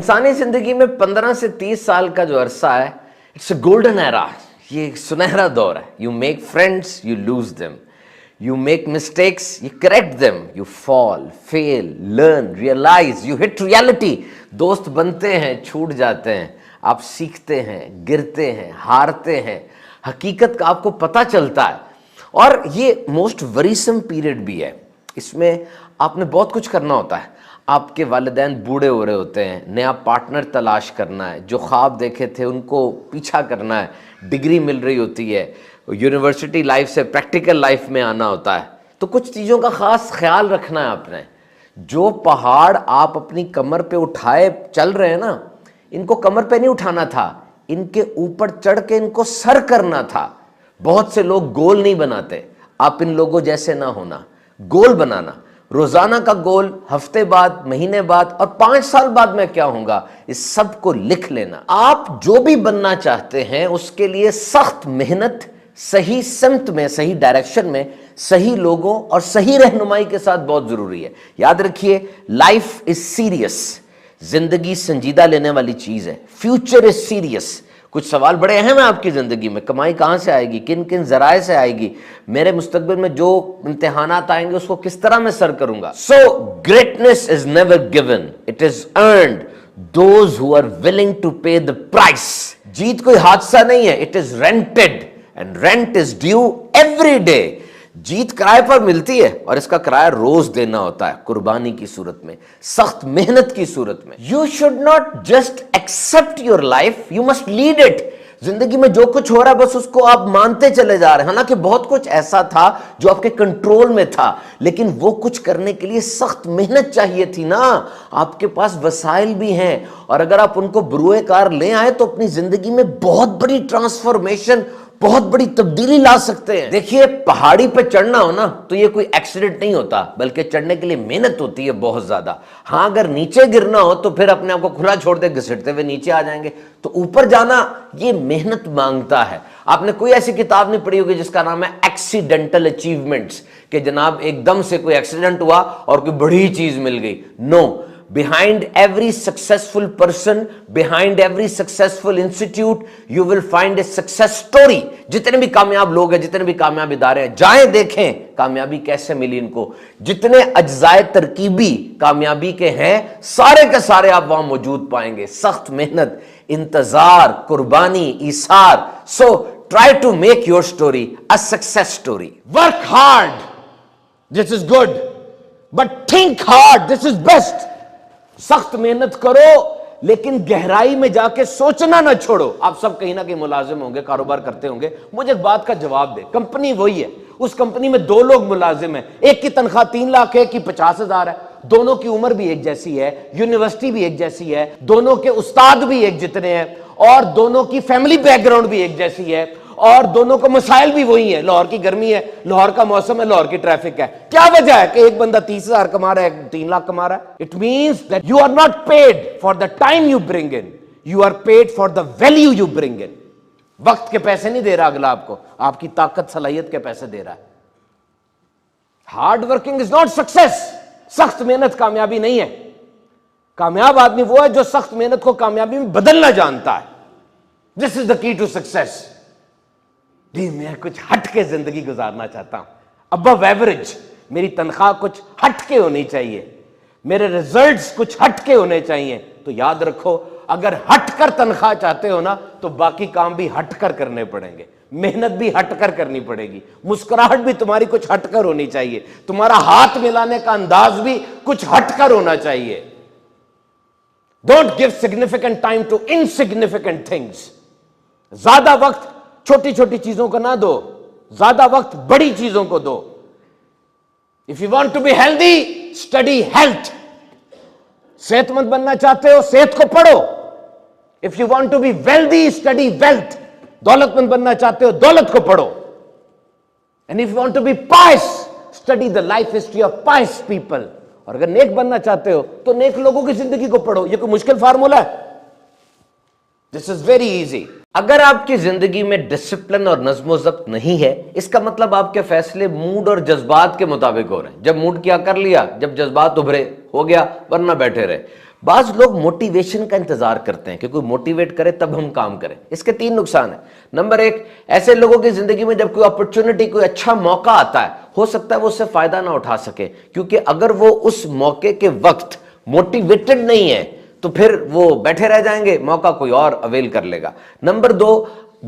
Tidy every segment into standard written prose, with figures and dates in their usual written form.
इंसानी जिंदगी में 15 से 30 साल का जो अरसा है, इट्स अ गोल्डन एरा। ये एक सुनहरा दौर है। You make friends, you lose them, you make mistakes, you correct them, you fall, fail, learn, realize, you hit reality. दोस्त बनते हैं, छूट जाते हैं, आप सीखते हैं, गिरते हैं, हारते हैं, हकीकत का आपको पता चलता है। और ये मोस्ट वरीसम पीरियड भी है। इसमें आपने बहुत कुछ करना होता है। आपके वालिदैन बूढ़े हो रहे होते हैं, नया पार्टनर तलाश करना है, जो ख्वाब देखे थे उनको पीछा करना है, डिग्री मिल रही होती है, यूनिवर्सिटी लाइफ से प्रैक्टिकल लाइफ में आना होता है। तो कुछ चीज़ों का ख़ास ख्याल रखना है आपने। जो पहाड़ आप अपनी कमर पे उठाए चल रहे हैं ना, इनको कमर पे नहीं उठाना था, इनके ऊपर चढ़ के इनको सर करना था। बहुत से लोग गोल नहीं बनाते, आप इन लोगों जैसे ना होना, गोल बनाना। रोजाना का गोल, हफ्ते बाद, महीने बाद और 5 साल बाद मैं क्या होऊंगा, इस सब को लिख लेना। आप जो भी बनना चाहते हैं उसके लिए सख्त मेहनत, सही सिमत में, सही डायरेक्शन में, सही लोगों और सही रहनुमाई के साथ बहुत जरूरी है। याद रखिए, लाइफ इज सीरियस। जिंदगी संजीदा लेने वाली चीज है। Future is serious. कुछ सवाल बड़े अहम है आपकी जिंदगी में। कमाई कहां से आएगी, किन किन जराए से आएगी, मेरे मुस्तकबिल में जो इम्तिहानात आएंगे उसको किस तरह मैं सर करूंगा। So greatness is never given, it is earned those who are willing to pay the price. जीत कोई हादसा नहीं है, it is rented and rent is due every day. जीत किराए पर मिलती है और इसका किराया रोज देना होता है, कुर्बानी की सूरत में, सख्त मेहनत की सूरत में। You should not just accept your life, you must lead it. जिंदगी में जो कुछ हो रहा है बस उसको आप मानते चले जा रहे हैं। हालांकि बहुत कुछ ऐसा था जो आपके कंट्रोल में था, लेकिन वो कुछ करने के लिए सख्त मेहनत चाहिए थी ना। आपके पास वसाइल भी हैं और अगर आप उनको बरूए कार ले आए तो अपनी जिंदगी में बहुत बड़ी ट्रांसफॉर्मेशन, बहुत बड़ी तब्दीली ला सकते हैं। देखिए, पहाड़ी पे चढ़ना हो ना तो ये कोई एक्सीडेंट नहीं होता, बल्कि चढ़ने के लिए मेहनत होती है बहुत ज्यादा। हाँ, अगर नीचे गिरना हो तो फिर अपने आप को खुला छोड़ दे, घसीटते हुए नीचे आ जाएंगे। तो ऊपर जाना ये मेहनत मांगता है। आपने कोई ऐसी किताब नहीं पढ़ी होगी जिसका नाम है एक्सीडेंटल अचीवमेंट्स, कि जनाब एकदम से कोई एक्सीडेंट हुआ और कोई बड़ी चीज मिल गई। No, behind every successful person, behind every successful institute, you will find a success story। जितने भी कामयाब लोग हैं, जितने भी कामयाब इदारे हैं, जाएं देखें कामयाबी कैसे मिली इनको। जितने अज्जाए तरकीबी कामयाबी के हैं, सारे के सारे आप वहां मौजूद पाएंगे। सख्त मेहनत, इंतजार, कुर्बानी, Hisar. So try to make your story a success story। Work hard, this is good, but think hard, this is best। सख्त मेहनत करो लेकिन गहराई में जाके सोचना ना छोड़ो। आप सब कहीं ना कहीं मुलाजिम होंगे, कारोबार करते होंगे। मुझे एक बात का जवाब दे, कंपनी वही है, उस कंपनी में 2 लोग मुलाजिम हैं, एक की तनख्वाह 3 लाख है, एक की 50,000 है। दोनों की उम्र भी एक जैसी है, यूनिवर्सिटी भी एक जैसी है, दोनों के उस्ताद भी एक जितने हैं और दोनों की फैमिली बैकग्राउंड भी एक जैसी है और दोनों को मसाइल भी वही है। लाहौर की गर्मी है, लाहौर का मौसम है, लाहौर की ट्रैफिक है। क्या वजह है कि एक बंदा 30,000 कमा रहा है, 3 लाख कमा रहा है? It means that you are not paid for the time you bring in, you are paid for the value you bring in. वक्त के पैसे नहीं दे रहा अगला आपको, आपकी ताकत सलाहियत के पैसे दे रहा है। Hard working is not success. सख्त मेहनत कामयाबी नहीं है। कामयाब आदमी वो है जो सख्त मेहनत को कामयाबी में बदलना जानता है। This is the key to success. जी, मैं कुछ हट के जिंदगी गुजारना चाहता हूं, अबव एवरेज। मेरी तनख्वाह कुछ हट के होनी चाहिए, मेरे रिजल्ट्स कुछ हट के होने चाहिए। तो याद रखो, अगर हटकर तनख्वाह चाहते हो ना तो बाकी काम भी हटकर करने पड़ेंगे, मेहनत भी हटकर करनी पड़ेगी, मुस्कुराहट भी तुम्हारी कुछ हटकर होनी चाहिए, तुम्हारा हाथ मिलाने का अंदाज भी कुछ हटकर होना चाहिए। Don't give significant time to insignificant things. ज्यादा वक्त छोटी छोटी चीजों को ना दो, ज्यादा वक्त बड़ी चीजों को दो। If you want to be healthy, study health. सेहतमंद बनना चाहते हो, सेहत को पढ़ो। If you want to be wealthy, study wealth. दौलतमंद बनना चाहते हो, दौलत को पढ़ो। And if you want to be pious, study the life history of pious people. और अगर नेक बनना चाहते हो तो नेक लोगों की जिंदगी को पढ़ो। यह कोई मुश्किल फार्मूला है? This is very easy. अगर आपकी जिंदगी में डिसिप्लिन और नज्म ज़ब्त नहीं है, इसका मतलब आपके फैसले मूड और जज्बात के मुताबिक हो रहे हैं। जब मूड किया कर लिया, जब जज्बात उभरे हो गया, वरना बैठे रहे। بعض لوگ موٹیویشن کا انتظار کرتے ہیں کہ کوئی موٹیویٹ کرے تب ہم کام کریں. اس کے 3 نقصان ہیں. نمبر 1, ایسے لوگوں کی زندگی میں جب کوئی اپرچونٹی, کوئی اچھا موقع آتا ہے, ہو سکتا ہے وہ اس سے فائدہ نہ اٹھا سکے, کیونکہ اگر وہ اس موقع کے وقت موٹیویٹڈ نہیں ہے تو پھر وہ بیٹھے رہ جائیں گے, موقع کوئی اور اویل کر لے گا. نمبر 2,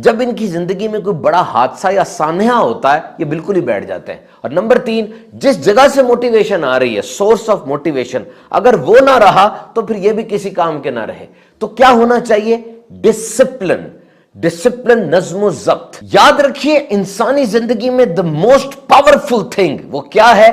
جب ان کی زندگی میں کوئی بڑا حادثہ یا سانحہ ہوتا ہے, یہ بالکل ہی بیٹھ جاتے ہیں. اور نمبر 3, جس جگہ سے موٹیویشن آ رہی ہے, سورس آف موٹیویشن, اگر وہ نہ رہا تو پھر یہ بھی کسی کام کے نہ رہے. تو کیا ہونا چاہیے؟ ڈسپلن. ڈسپلن, نظم و ضبط. یاد رکھیے انسانی زندگی میں the most powerful thing وہ کیا ہے؟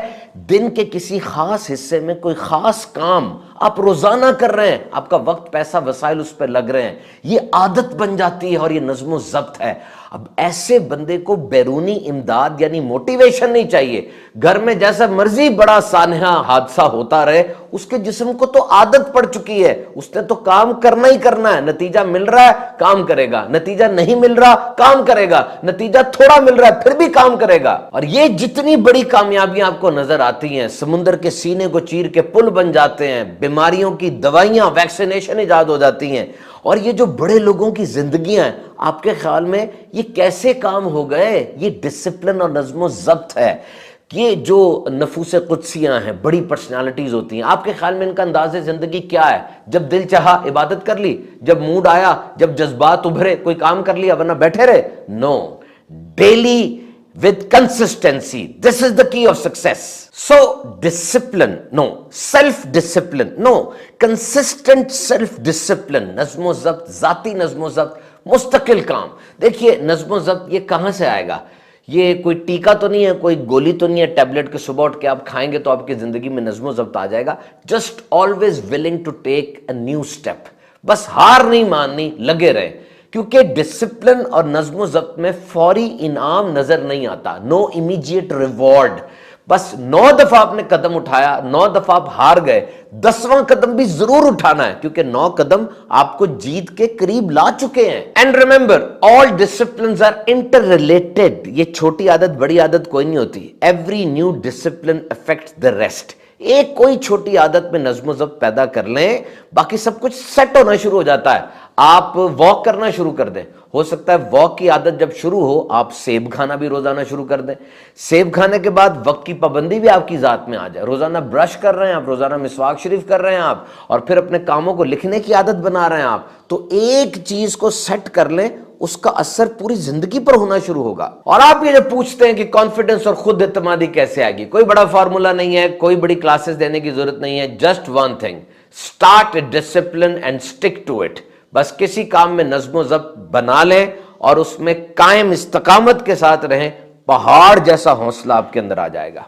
دن کے کسی خاص حصے میں کوئی خاص کام آپ روزانہ کر رہے ہیں, آپ کا وقت, پیسہ, وسائل اس پہ لگ رہے ہیں, یہ عادت بن جاتی ہے اور یہ نظم و ضبط ہے. اب ایسے بندے کو بیرونی امداد یعنی موٹیویشن نہیں چاہیے. گھر میں جیسا مرضی بڑا سانحہ حادثہ ہوتا رہے, اس کے جسم کو تو عادت پڑ چکی ہے, اس نے تو کام کرنا ہی کرنا ہے. نتیجہ مل رہا ہے کام کرے گا, نتیجہ نہیں مل رہا کام کرے گا, نتیجہ تھوڑا مل رہا ہے پھر بھی کام کرے گا. اور یہ جتنی بڑی کامیابیاں آپ کو نظر آتی ہیں, سمندر کے سینے کو چیر کے پل بن جاتے ہیں, بیماریوں کی دوائیاں, ویکسینیشن ایجاد ہو جاتی ہیں, اور یہ جو بڑے لوگوں کی زندگیاں ہیں, آپ کے خیال میں یہ کیسے کام ہو گئے؟ یہ ڈسپلن اور نظم و ضبط ہے. یہ جو نفوس قدسیاں ہیں, بڑی پرسنالٹیز ہوتی ہیں, آپ کے خیال میں ان کا انداز زندگی کیا ہے؟ جب دل چاہا عبادت کر لی, جب موڈ آیا, جب جذبات ابھرے کوئی کام کر لیا, ورنہ بیٹھے رہے؟ No. Daily with consistency, this is the key of success. So discipline, no. Self discipline, no. Consistent self discipline, نظم و ضبط, ذاتی نظم و ضبط, مستقل کام. دیکھیے نظم و ضبط یہ کہاں سے آئے گا؟ یہ کوئی ٹیکا تو نہیں ہے, کوئی گولی تو نہیں ہے ٹیبلٹ کے صبح اٹھ کے آپ کھائیں گے تو آپ کی زندگی میں نظم و ضبط آ جائے گا. Just always willing to take a new step. بس ہار نہیں ماننی, لگے رہے, کیونکہ ڈسپلن اور نظم و ضبط میں فوری انعام نظر نہیں آتا. نو امیجیٹ ریوارڈ. بس 9 دفعہ آپ نے قدم اٹھایا, 9 دفعہ آپ ہار گئے, 10واں قدم بھی ضرور اٹھانا ہے, کیونکہ 9 قدم آپ کو جیت کے قریب لا چکے ہیں. And remember, all disciplines are interrelated. یہ چھوٹی عادت بڑی عادت کوئی نہیں ہوتی. Every new discipline affects the rest. ایک کوئی چھوٹی عادت میں نظم و ضبط پیدا کر لیں, باقی سب کچھ سیٹ ہونا شروع ہو جاتا ہے. آپ واک کرنا شروع کر دیں, ہو سکتا ہے واک کی عادت جب شروع ہو آپ سیب کھانا بھی روزانہ شروع کر دیں. سیب کھانے کے بعد وقت کی پابندی بھی آپ کی ذات میں آ جائے. روزانہ برش کر رہے ہیں آپ, روزانہ مسواک شریف کر رہے ہیں آپ, اور پھر اپنے کاموں کو لکھنے کی عادت بنا رہے ہیں آپ, تو ایک چیز کو سیٹ کر لیں, اس کا اثر پوری زندگی پر ہونا شروع ہوگا. اور آپ یہ جو پوچھتے ہیں کہ کانفیڈنس اور خود اعتمادی کیسے آئے گی, کوئی بڑا فارمولا نہیں ہے, کوئی بڑی کلاسز دینے کی ضرورت نہیں ہے. Just one thing, start a discipline and stick to it. بس کسی کام میں نظم و ضبط بنا لیں اور اس میں قائم استقامت کے ساتھ رہیں, پہاڑ جیسا حوصلہ آپ کے اندر آ جائے گا.